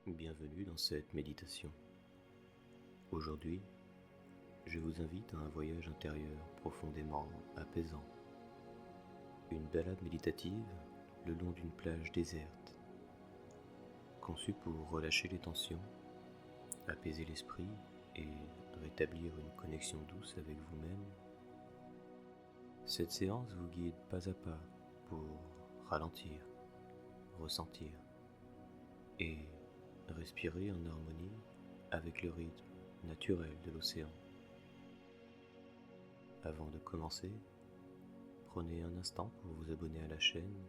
Bienvenue dans cette méditation. Aujourd'hui, je vous invite à un voyage intérieur profondément apaisant. Une balade méditative le long d'une plage déserte, conçue pour relâcher les tensions, apaiser l'esprit et rétablir une connexion douce avec vous-même. Cette séance vous guide pas à pas pour ralentir, ressentir et respirer en harmonie avec le rythme naturel de l'océan. Avant de commencer, prenez un instant pour vous abonner à la chaîne,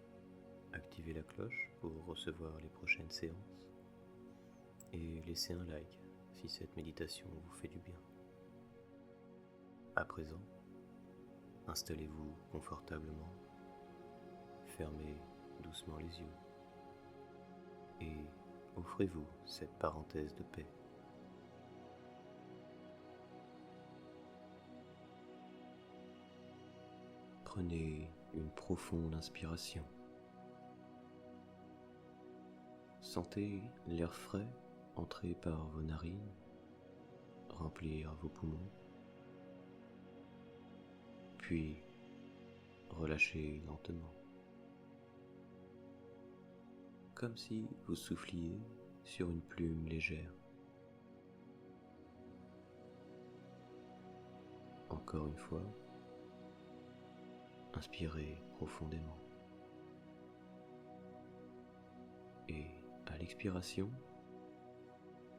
activez la cloche pour recevoir les prochaines séances et laissez un like si cette méditation vous fait du bien. À présent, installez-vous confortablement, fermez doucement les yeux et offrez-vous cette parenthèse de paix. Prenez une profonde inspiration. Sentez l'air frais entrer par vos narines, remplir vos poumons, puis relâchez lentement, comme si vous souffliez sur une plume légère. Encore une fois, inspirez profondément. Et à l'expiration,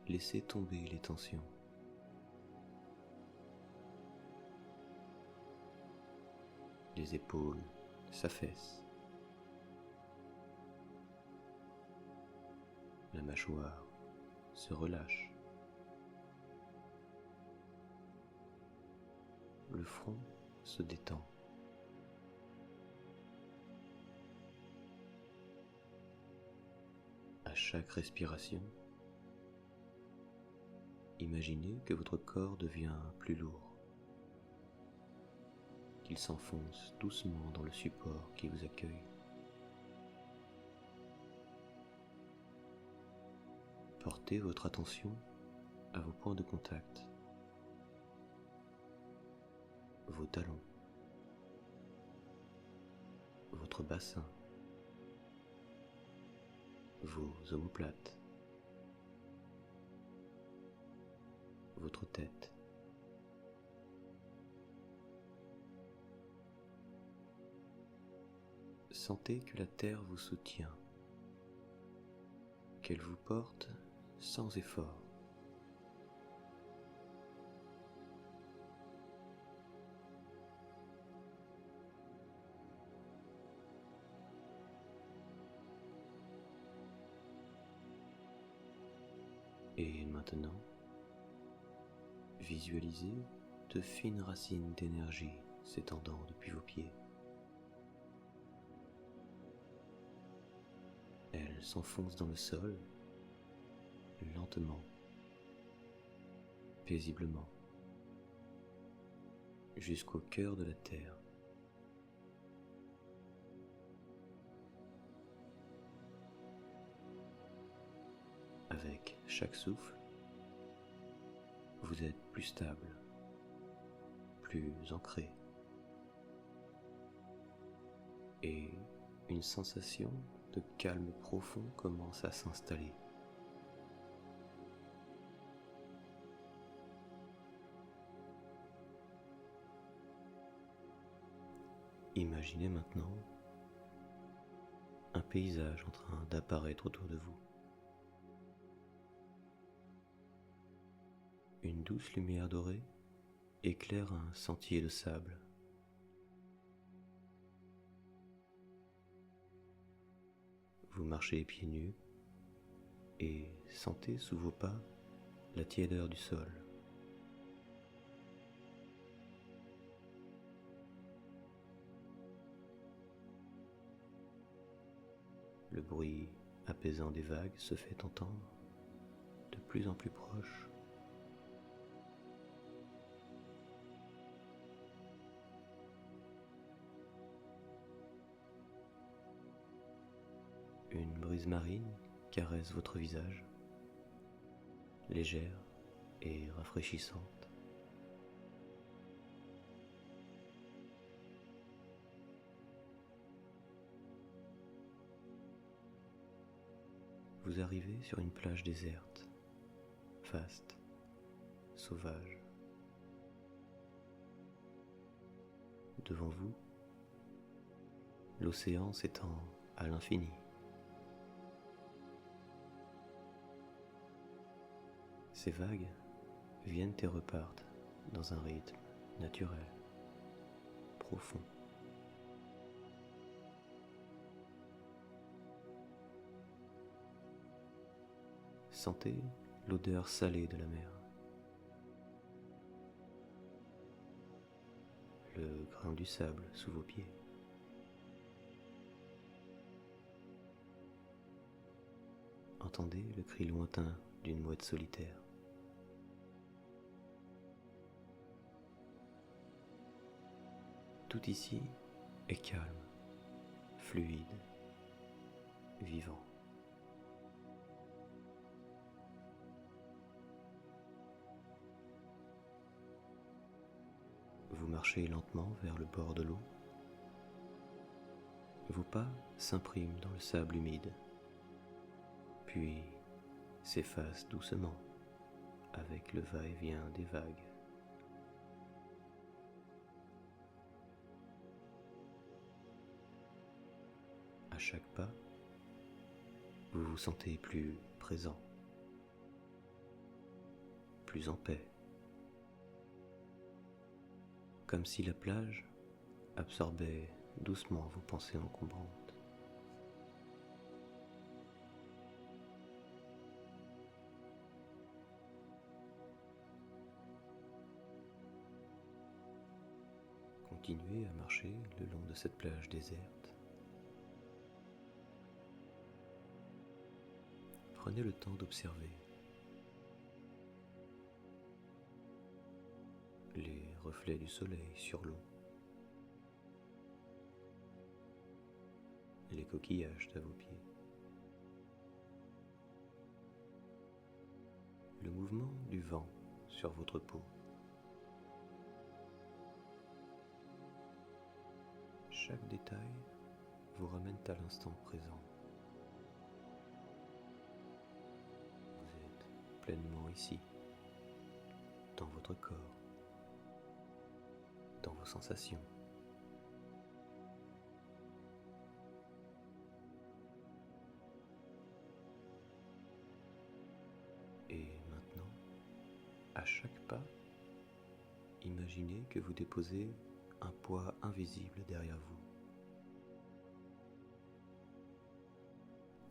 laissez tomber les tensions. Les épaules s'affaissent. La mâchoire se relâche. Le front se détend. À chaque respiration, imaginez que votre corps devient plus lourd, qu'il s'enfonce doucement dans le support qui vous accueille. Portez votre attention à vos points de contact, vos talons, votre bassin, vos omoplates, votre tête. Sentez que la terre vous soutient, qu'elle vous porte sans effort. Et maintenant, visualisez de fines racines d'énergie s'étendant depuis vos pieds. Elles s'enfoncent dans le sol, lentement, paisiblement, jusqu'au cœur de la terre. Avec chaque souffle, vous êtes plus stable, plus ancré, et une sensation de calme profond commence à s'installer. Imaginez maintenant un paysage en train d'apparaître autour de vous. Une douce lumière dorée éclaire un sentier de sable. Vous marchez pieds nus et sentez sous vos pas la tiédeur du sol. Le bruit apaisant des vagues se fait entendre de plus en plus proche. Une brise marine caresse votre visage légère et rafraîchissante. Vous arrivez sur une plage déserte, vaste, sauvage. Devant vous, l'océan s'étend à l'infini. Ces vagues viennent et repartent dans un rythme naturel, profond. Sentez l'odeur salée de la mer, le grain du sable sous vos pieds. Entendez le cri lointain d'une mouette solitaire. Tout ici est calme, fluide, vivant. Vous marchez lentement vers le bord de l'eau. Vos pas s'impriment dans le sable humide, puis s'effacent doucement avec le va-et-vient des vagues. À chaque pas, vous vous sentez plus présent, plus en paix, comme si la plage absorbait doucement vos pensées encombrantes. Continuez à marcher le long de cette plage déserte. Prenez le temps d'observer les reflets du soleil sur l'eau, les coquillages à vos pieds, le mouvement du vent sur votre peau. Chaque détail vous ramène à l'instant présent. Vous êtes pleinement ici, dans votre corps, dans vos sensations. Et maintenant, à chaque pas, imaginez que vous déposez un poids invisible derrière vous.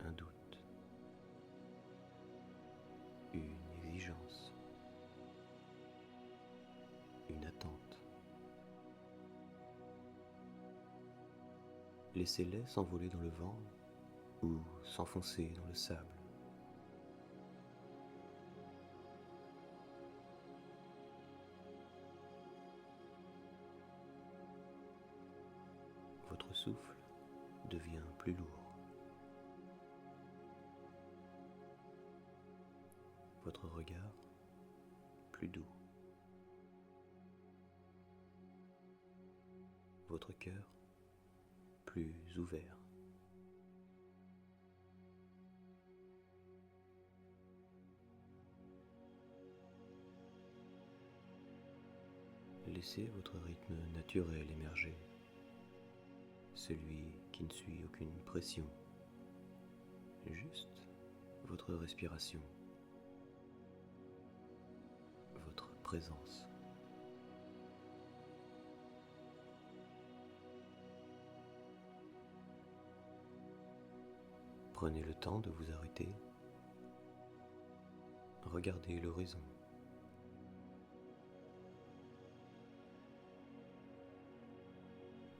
Un doute, une exigence, une attente. Laissez-les s'envoler dans le vent ou s'enfoncer dans le sable. Votre souffle devient plus lourd. Votre regard plus doux. Votre cœur plus ouvert. Laissez votre rythme naturel émerger, celui qui ne suit aucune pression, juste votre respiration, votre présence. Prenez le temps de vous arrêter. Regardez l'horizon.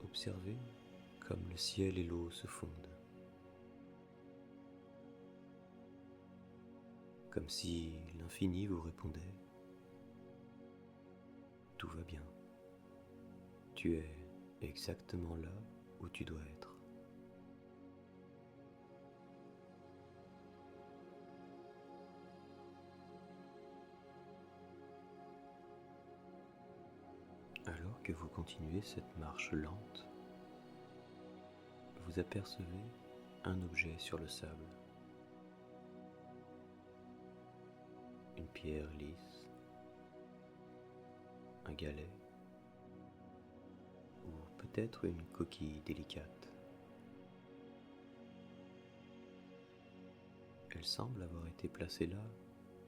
Observez comme le ciel et l'eau se fondent. Comme si l'infini vous répondait. Tout va bien. Tu es exactement là où tu dois être. que vous continuez cette marche lente, vous apercevez un objet sur le sable. Une pierre lisse, un galet ou peut-être une coquille délicate. Elle semble avoir été placée là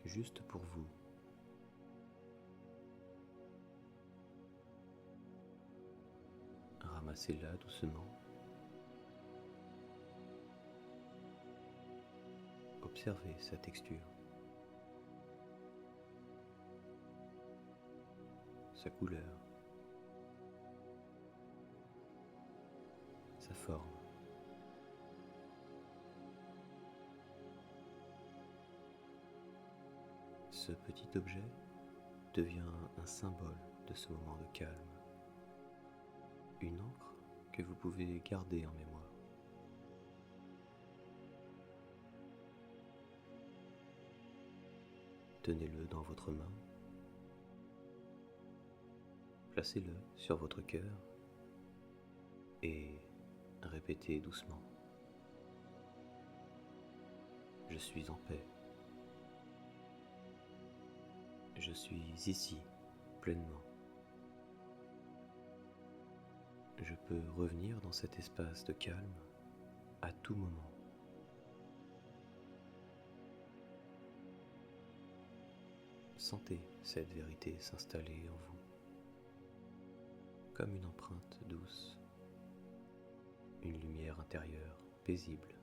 juste pour vous. Ramassez-la doucement. Observez sa texture, sa couleur, sa forme. Ce petit objet devient un symbole de ce moment de calme, une encre que vous pouvez garder en mémoire. Tenez-le dans votre main, placez-le sur votre cœur et répétez doucement: je suis en paix. Je suis ici pleinement. Je peux revenir dans cet espace de calme à tout moment. Sentez cette vérité s'installer en vous, comme une empreinte douce, une lumière intérieure paisible.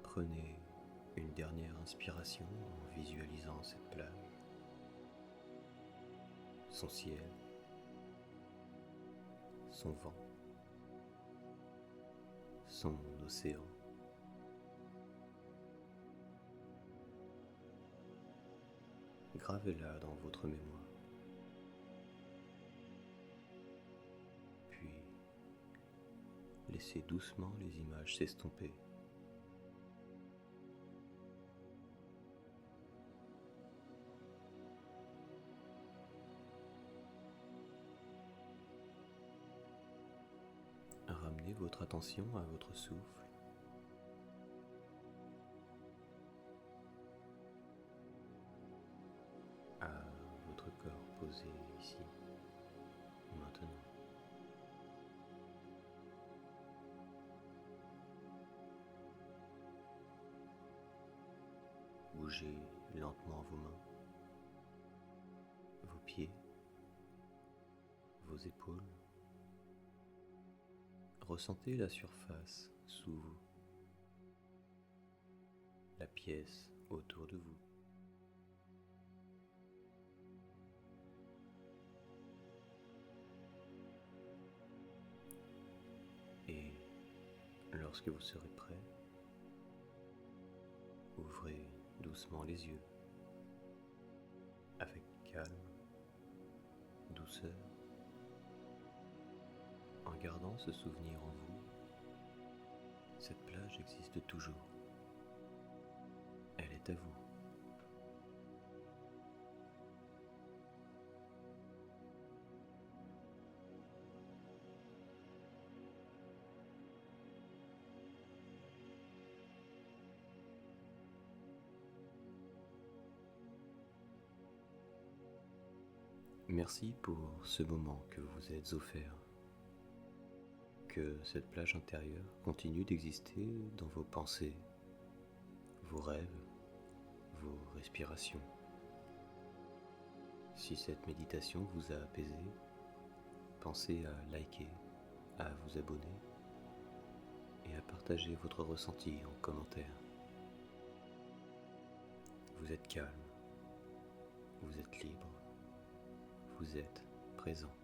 Prenez une dernière inspiration en visualisant cette plage, son ciel, son vent, son océan. Gravez-la dans votre mémoire. Puis, laissez doucement les images s'estomper. Ramenez votre attention à votre souffle. À votre corps posé ici, maintenant. Bougez lentement vos mains, vos pieds, vos épaules. Ressentez la surface sous vous, la pièce autour de vous. Et lorsque vous serez prêt, ouvrez doucement les yeux, avec calme, douceur, en gardant ce souvenir en vous. Cette plage existe toujours. Elle est à vous. Merci pour ce moment que vous vous êtes offert. Que cette plage intérieure continue d'exister dans vos pensées, vos rêves, vos respirations. Si cette méditation vous a apaisé, pensez à liker, à vous abonner et à partager votre ressenti en commentaire. Vous êtes calme, vous êtes libre, vous êtes présent.